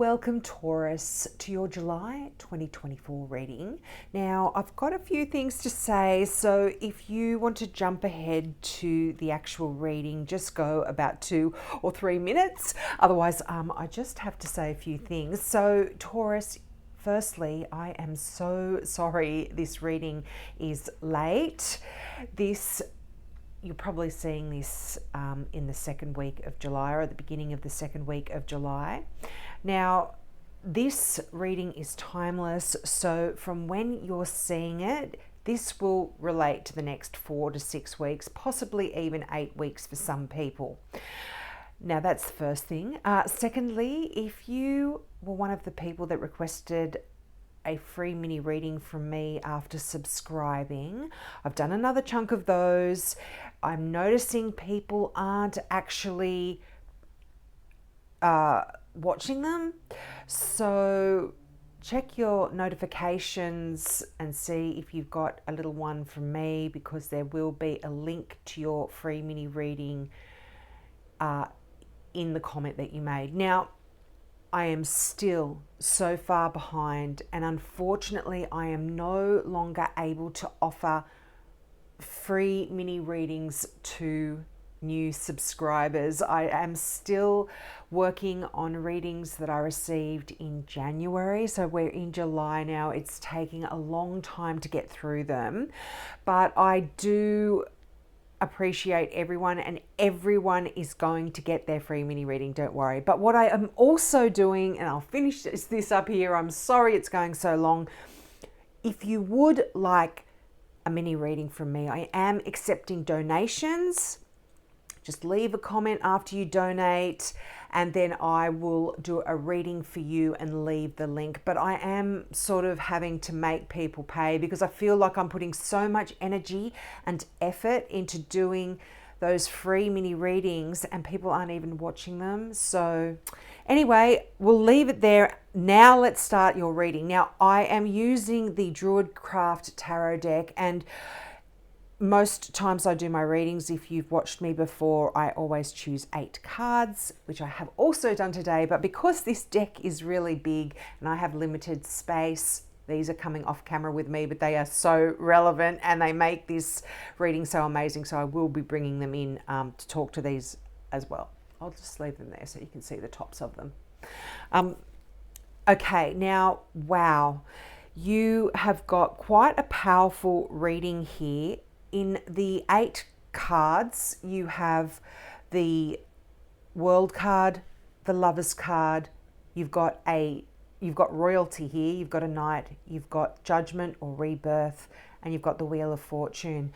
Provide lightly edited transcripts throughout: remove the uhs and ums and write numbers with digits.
Welcome, Taurus, to your July 2024 reading. Now, I've got a few things to say, so if you want to jump ahead to the actual reading, just go about 2 or 3 minutes. Otherwise, I just have to say a few things. So, Taurus, firstly, I am so sorry this reading is late. You're probably seeing this in the second week of July or at the beginning of the second week of July. Now, this reading is timeless, so from when you're seeing it, this will relate to the next 4 to 6 weeks, possibly even 8 weeks for some people. Now, that's the first thing. Secondly, if you were one of the people that requested a free mini reading from me after subscribing, I've done another chunk of those. I'm noticing people aren't actually watching them, so check your notifications and see if you've got a little one from me, because there will be a link to your free mini reading in the comment that you made. Now, I am still so far behind, and unfortunately I am no longer able to offer free mini readings to new subscribers. I am still working on readings that I received in January, so we're in July now. It's taking a long time to get through them, but I do appreciate everyone, and everyone is going to get their free mini reading, don't worry. But what I am also doing, and I'll finish this up here, I'm sorry it's going so long. If you would like a mini reading from me, I am accepting donations. Just leave a comment after you donate, and then I will do a reading for you and leave the link. But I am sort of having to make people pay, because I feel like I'm putting so much energy and effort into doing those free mini readings and people aren't even watching them. So anyway, we'll leave it there. Now let's start your reading. Now, I am using the Druidcraft Tarot deck, and most times I do my readings, if you've watched me before, I always choose 8 cards, which I have also done today. But because this deck is really big and I have limited space, these are coming off camera with me, but they are so relevant and they make this reading so amazing. So I will be bringing them in to talk to these as well. I'll just leave them there so you can see the tops of them. Okay, now, wow, you have got quite a powerful reading here. In the 8 cards, you have the World card, the Lovers card, you've got royalty here, you've got a Knight, you've got Judgment or Rebirth, and you've got the Wheel of Fortune.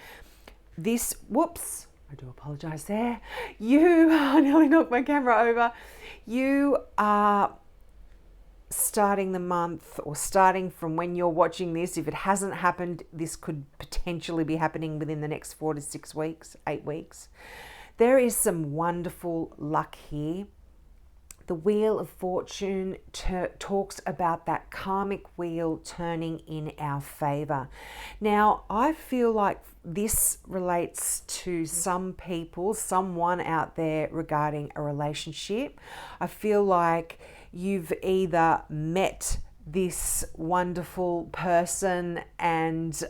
Whoops, I do apologize there. I nearly knocked my camera over. You are starting the month, or starting from when you're watching this. If it hasn't happened, this could potentially be happening within the next 4 to 6 weeks, 8 weeks. There is some wonderful luck here. The Wheel of Fortune talks about that karmic wheel turning in our favor. Now, I feel like this relates to some people, someone out there regarding a relationship. I feel like you've either met this wonderful person and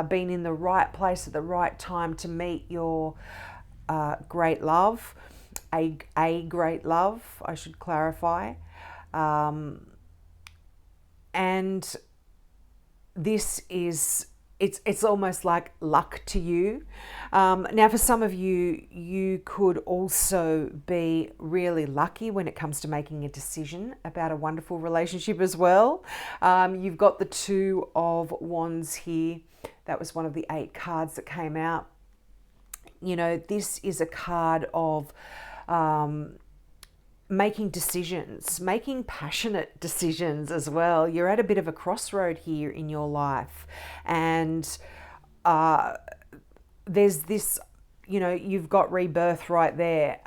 been in the right place at the right time to meet your great love, a great love, I should clarify. And this is, it's almost like luck to you. Now, for some of you, you could also be really lucky when it comes to making a decision about a wonderful relationship as well. You've got the 2 of Wands here. That was one of the 8 cards that came out. You know, this is a card of making decisions, making passionate decisions as well. You're at a bit of a crossroad here in your life, and there's this, you've got Rebirth right there,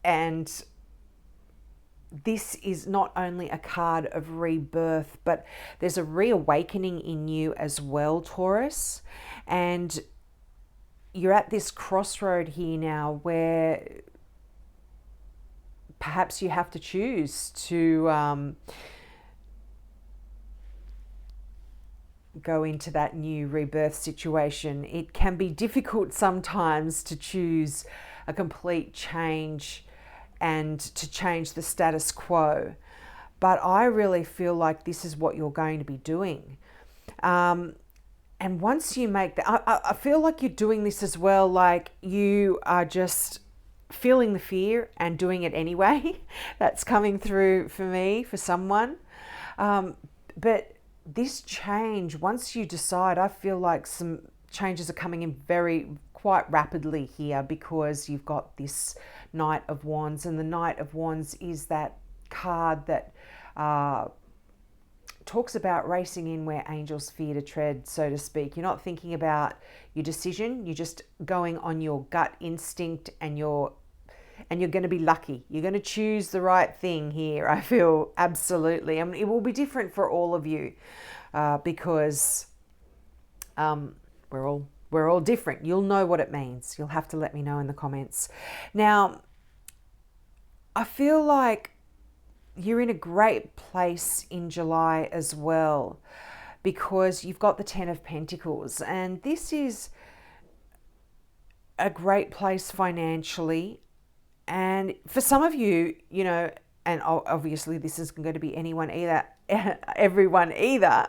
and this is not only a card of rebirth, but there's a reawakening in you as well, Taurus. And you're at this crossroad here now where perhaps you have to choose to go into that new rebirth situation. It can be difficult sometimes to choose a complete change and to change the status quo. But I really feel like this is what you're going to be doing. And once you make that, I feel like you're doing this as well, like you are just feeling the fear and doing it anyway. That's coming through for me, for someone. But this change, once you decide, I feel like some changes are coming in quite rapidly here, because you've got this Knight of Wands, and the Knight of Wands is that card that talks about racing in where angels fear to tread, so to speak. You're not thinking about your decision, you're just going on your gut instinct, and you're going to be lucky. You're going to choose the right thing here, I feel, absolutely. I mean, it will be different for all of you because we're all different. You'll know what it means. You'll have to let me know in the comments. Now, I feel like you're in a great place in July as well, because you've got the Ten of Pentacles, and this is a great place financially. And for some of you, you know, and obviously this isn't going to be anyone either, everyone either.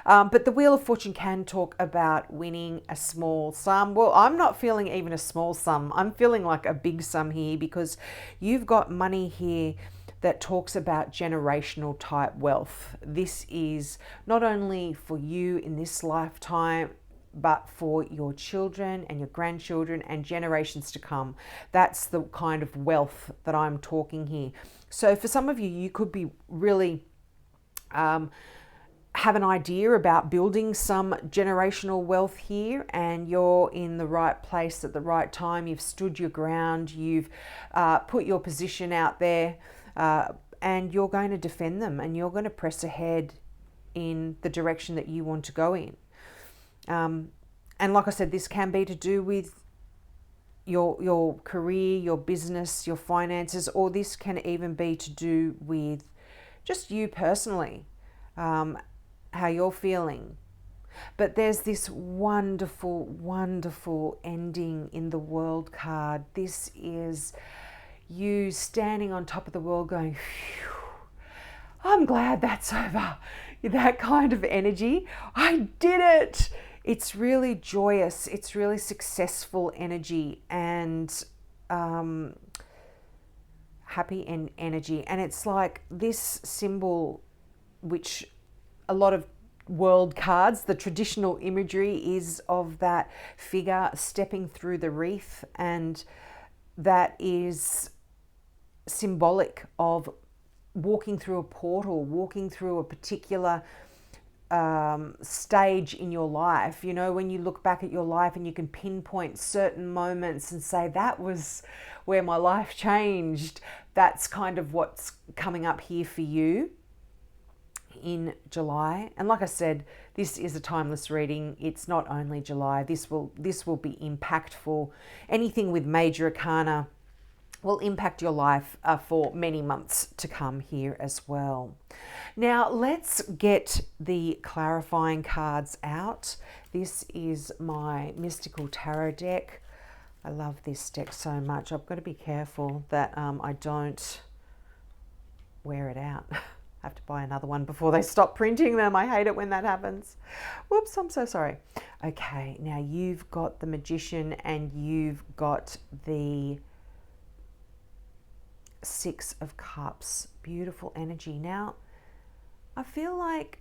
But the Wheel of Fortune can talk about winning a small sum. Well, I'm not feeling even a small sum. I'm feeling like a big sum here, because you've got money here that talks about generational type wealth. This is not only for you in this lifetime, but for your children and your grandchildren and generations to come. That's the kind of wealth that I'm talking here. So for some of you, you could be really have an idea about building some generational wealth here, and you're in the right place at the right time. You've stood your ground, you've put your position out there, and you're going to defend them, and you're going to press ahead in the direction that you want to go in. And like I said, this can be to do with your career, your business, your finances, or this can even be to do with just you personally, how you're feeling. But there's this wonderful, wonderful ending in the World card. This is you standing on top of the world going, phew, I'm glad that's over. That kind of energy. I did it. It's really joyous. It's really successful energy and happy energy. And it's like this symbol, which a lot of world cards, the traditional imagery is of that figure stepping through the wreath, and that is symbolic of walking through a portal, walking through a particular stage in your life. You know, when you look back at your life and you can pinpoint certain moments and say, that was where my life changed. That's kind of what's coming up here for you in July. And like I said, this is a timeless reading. It's not only July. This will be impactful. Anything with major arcana will impact your life for many months to come here as well. Now let's get the clarifying cards out. This is my Mystical Tarot deck. I love this deck so much. I've got to be careful that I don't wear it out. I have to buy another one before they stop printing them. I hate it when that happens. Whoops, I'm so sorry. Okay, now you've got the Magician and you've got the Six of Cups. Beautiful energy. Now, I feel like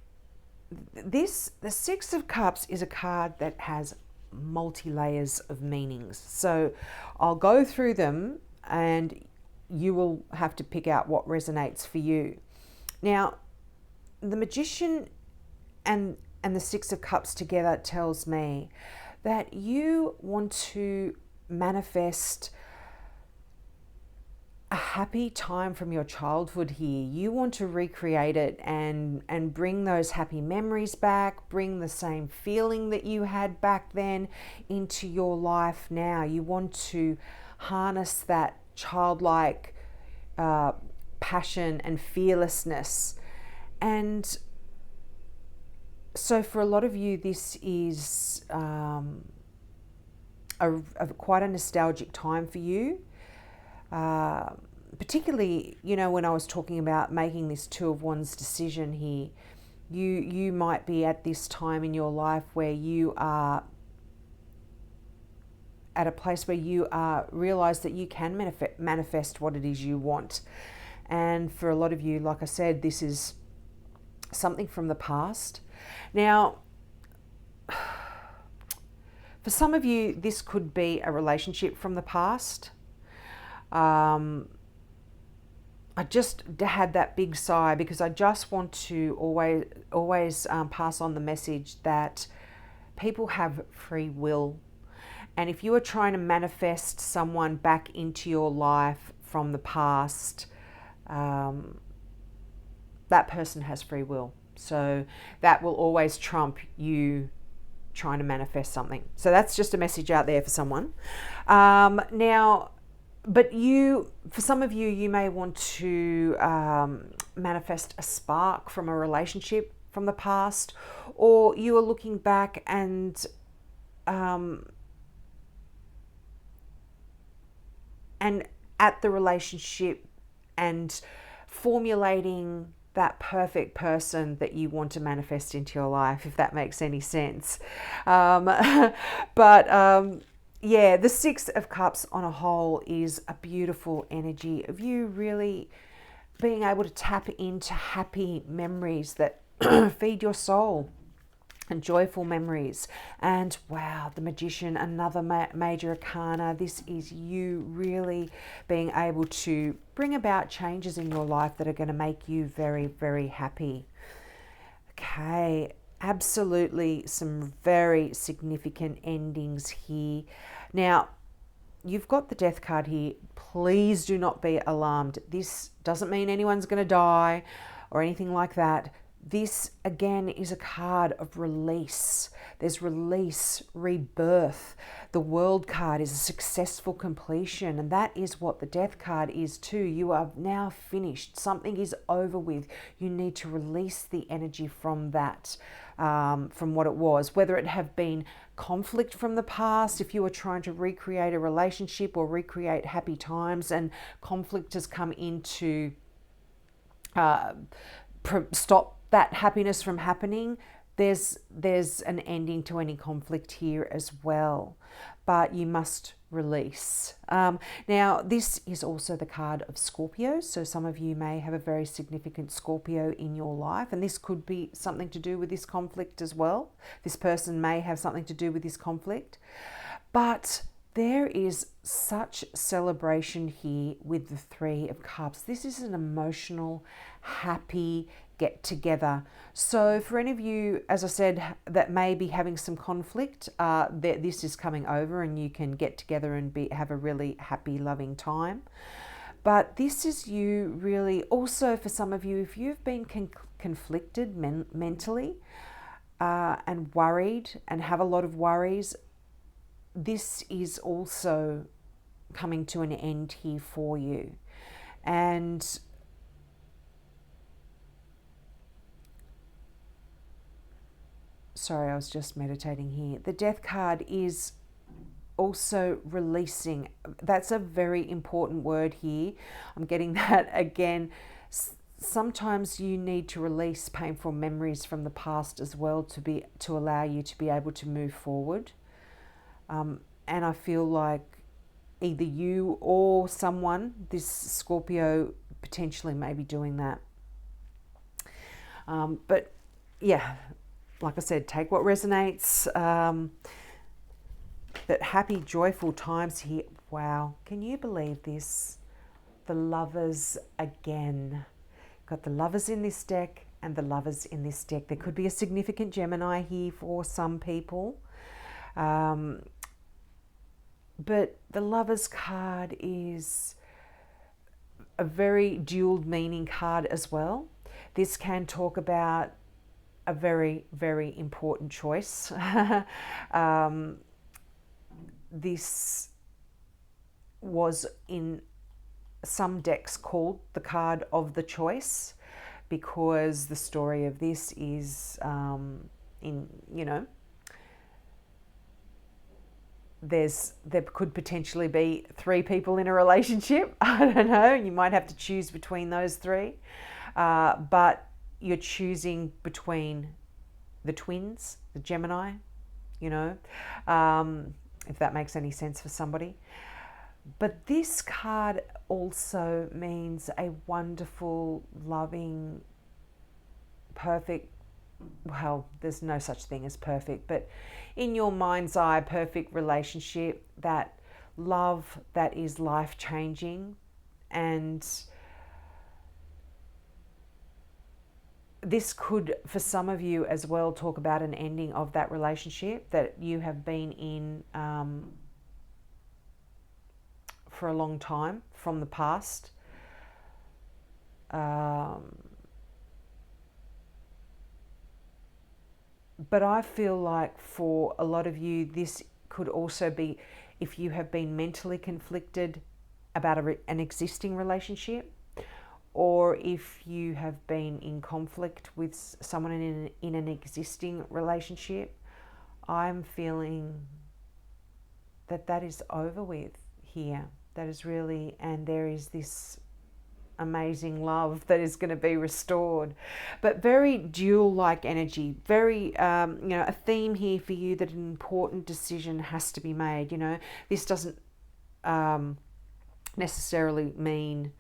the Six of Cups is a card that has multi-layers of meanings. So I'll go through them and you will have to pick out what resonates for you. Now, the Magician and the Six of Cups together tells me that you want to manifest a happy time from your childhood here. You want to recreate it and bring those happy memories back, bring the same feeling that you had back then into your life now. You want to harness that childlike passion and fearlessness. And so for a lot of you, this is quite a nostalgic time for you. Particularly, you know, when I was talking about making this Two of Wands decision here, you might be at this time in your life where you are at a place where you realize that you can manifest what it is you want. And for a lot of you, like I said, this is something from the past. Now, for some of you, this could be a relationship from the past. I just had that big sigh because I just want to always pass on the message that people have free will. And if you are trying to manifest someone back into your life from the past, that person has free will. So that will always trump you trying to manifest something. So that's just a message out there for someone. Now, but for some of you, you may want to manifest a spark from a relationship from the past, or you are looking back and at the relationship and formulating that perfect person that you want to manifest into your life, if that makes any sense. Yeah, the Six of Cups on a whole is a beautiful energy of you really being able to tap into happy memories that feed your soul, and joyful memories. And wow, the Magician, another major arcana. This is you really being able to bring about changes in your life that are going to make you very, very happy. Okay, absolutely some very significant endings here. Now, you've got the Death card here. Please do not be alarmed. This doesn't mean anyone's going to die or anything like that. This, again, is a card of release. There's release, rebirth. The World card is a successful completion, and that is what the Death card is too. You are now finished. Something is over with. You need to release the energy from that, from what it was, whether it have been conflict from the past, if you were trying to recreate a relationship or recreate happy times and conflict has come in to stop that happiness from happening, there's an ending to any conflict here as well. But you must release. Now, this is also the card of Scorpio. So some of you may have a very significant Scorpio in your life, and this could be something to do with this conflict as well. This person may have something to do with this conflict. But there is such celebration here with the Three of Cups. This is an emotional, happy get together. So for any of you, as I said, that may be having some conflict, this is coming over and you can get together and have a really happy, loving time. But this is you really, also for some of you, if you've been conflicted mentally and worried and have a lot of worries, this is also coming to an end here for you. And sorry, I was just meditating here. The Death card is also releasing. That's a very important word here. I'm getting that again. Sometimes you need to release painful memories from the past as well to allow you to be able to move forward. And I feel like either you or someone, this Scorpio, potentially may be doing that. But yeah, like I said, take what resonates. But happy, joyful times here. Wow, can you believe this? The Lovers again. Got the Lovers in this deck and the Lovers in this deck. There could be a significant Gemini here for some people. But the Lovers card is a very dual meaning card as well. This can talk about a very, very important choice. This was in some decks called the card of the choice, because the story of this is there could potentially be 3 people in a relationship. I don't know. You might have to choose between those 3. But you're choosing between the twins, the Gemini, if that makes any sense for somebody. But this card also means a wonderful, loving, perfect, well, there's no such thing as perfect, but in your mind's eye, perfect relationship, that love that is life-changing. And this could, for some of you as well, talk about an ending of that relationship that you have been in for a long time from the past. But I feel like for a lot of you, this could also be if you have been mentally conflicted about an existing relationship, or if you have been in conflict with someone in an existing relationship. I'm feeling that is over with here. That is really, and there is this amazing love that is going to be restored, but very dual-like energy, very a theme here for you that an important decision has to be made. This doesn't necessarily mean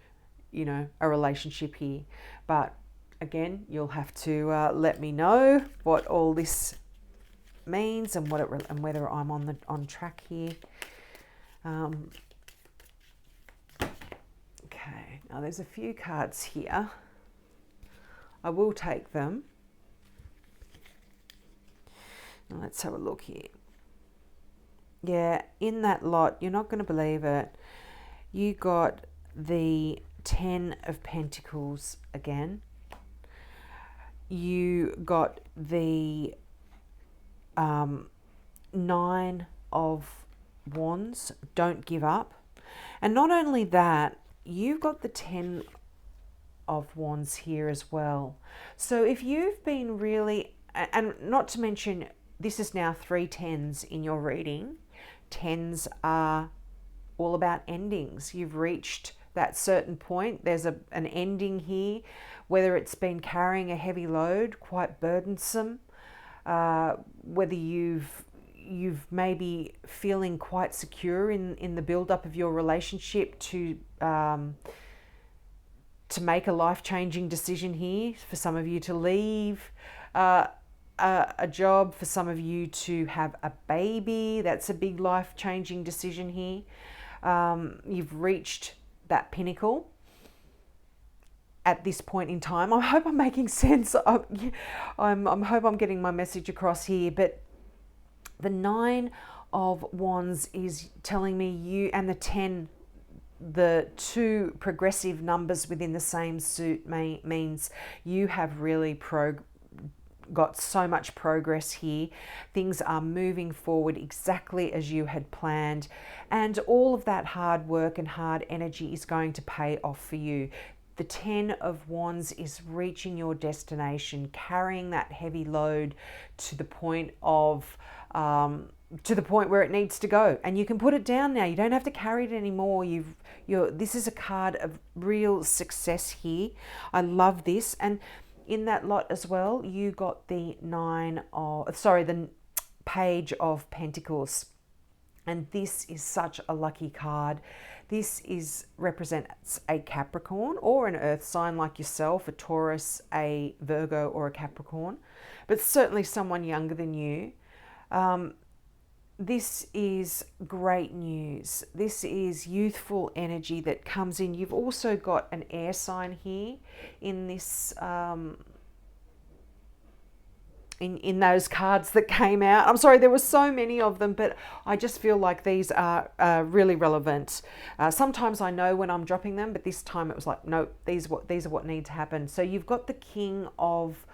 a relationship here, but again, you'll have to let me know what all this means and and whether I'm on track here. Okay, now there's a few cards here. I will take them. Now let's have a look here. Yeah, in that lot, you're not going to believe it. You got the 10 of Pentacles again. You got the 9 of Wands, don't give up. And not only that, you've got the 10 of Wands here as well. So if you've been really, and not to mention, this is now 3 10s in your reading. 10s are all about endings. You've reached that certain point. There's an ending here, whether it's been carrying a heavy load, quite burdensome, whether you've maybe feeling quite secure in the build-up of your relationship to make a life-changing decision here. For some of you to leave a job, for some of you to have a baby. That's a big life-changing decision here. You've reached that pinnacle at this point in time. I hope I'm making sense. I hope I'm getting my message across here. But the 9 of Wands is telling me you, and the 10, the 2 progressive numbers within the same suit means you have really got so much progress here. Things are moving forward exactly as you had planned, and all of that hard work and hard energy is going to pay off for you. The 10 of Wands is reaching your destination, carrying that heavy load to the point of where it needs to go, and you can put it down now. You don't have to carry it anymore. This is a card of real success here. I love this. And in that lot as well, you got the the Page of Pentacles. And this is such a lucky card. This represents a Capricorn or an earth sign like yourself, a Taurus, a Virgo, or a Capricorn, but certainly someone younger than you. This is great news. This is youthful energy that comes in. You've also got an air sign here in this, in those cards that came out. I'm sorry, there were so many of them, but I just feel like these are really relevant. Sometimes I know when I'm dropping them, but this time it was like, no, these are what need to happen. So you've got the King of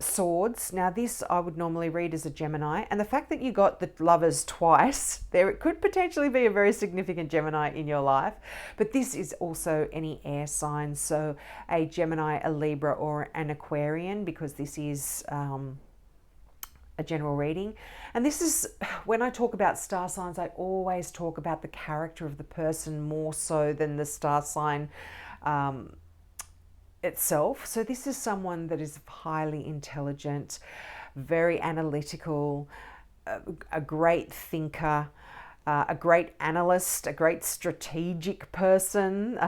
Swords. Now this I would normally read as a Gemini, and the fact that you got the Lovers twice, there it could potentially be a very significant Gemini in your life, but this is also any air sign, so a Gemini, a Libra, or an Aquarian, because this is a general reading. And this is, when I talk about star signs, I always talk about the character of the person more so than the star sign itself. So this is someone that is highly intelligent, very analytical, a great thinker, a great analyst, a great strategic person,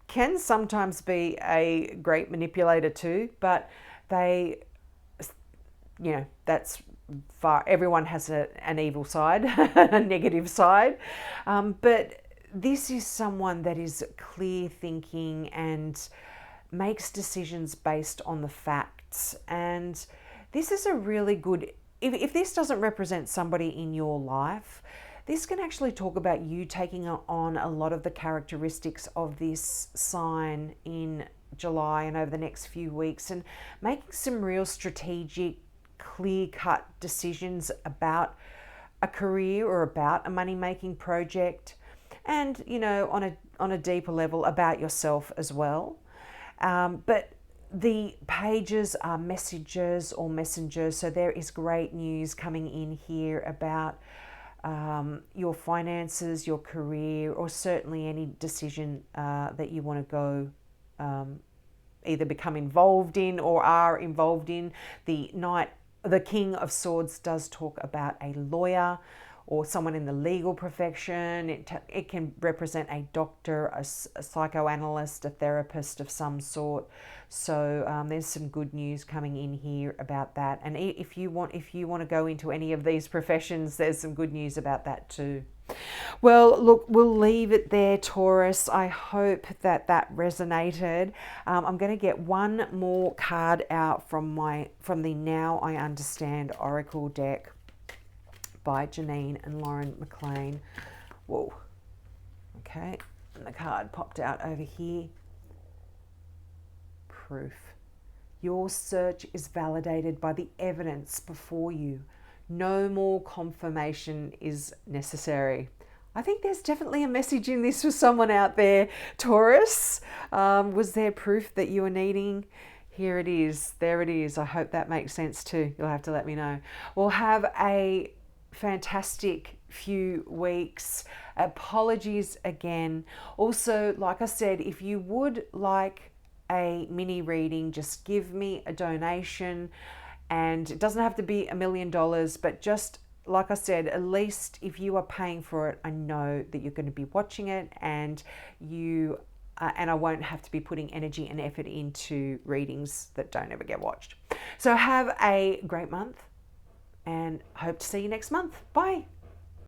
can sometimes be a great manipulator too, but they, that's far, everyone has an evil side, a negative side, but this is someone that is clear thinking and makes decisions based on the facts. And this is a really good, if this doesn't represent somebody in your life, this can actually talk about you taking on a lot of the characteristics of this sign in July and over the next few weeks, and making some real strategic, clear-cut decisions about a career or about a money-making project, and on a deeper level about yourself as well. But the pages are messages or messengers, so there is great news coming in here about your finances, your career, or certainly any decision that you want to go either become involved in or are involved in. The King of Swords does talk about a lawyer or someone in the legal profession. It can represent a doctor, a psychoanalyst, a therapist of some sort. So there's some good news coming in here about that. And if you want to go into any of these professions, there's some good news about that too. Well, look, we'll leave it there, Taurus. I hope that resonated. I'm going to get one more card out from the Now I Understand Oracle deck by Janine and Lauren McLean. Whoa. Okay. And the card popped out over here. Proof. Your search is validated by the evidence before you. No more confirmation is necessary. I think there's definitely a message in this for someone out there, Taurus. Was there proof that you were needing? Here it is. There it is. I hope that makes sense too. You'll have to let me know. We'll have a fantastic few weeks. Apologies again. Also, like I said, if you would like a mini reading, just give me a donation, and it doesn't have to be $1 million, but just like I said, at least if you are paying for it, I know that you're going to be watching it, and and I won't have to be putting energy and effort into readings that don't ever get watched. So have a great month, and hope to see you next month. Bye.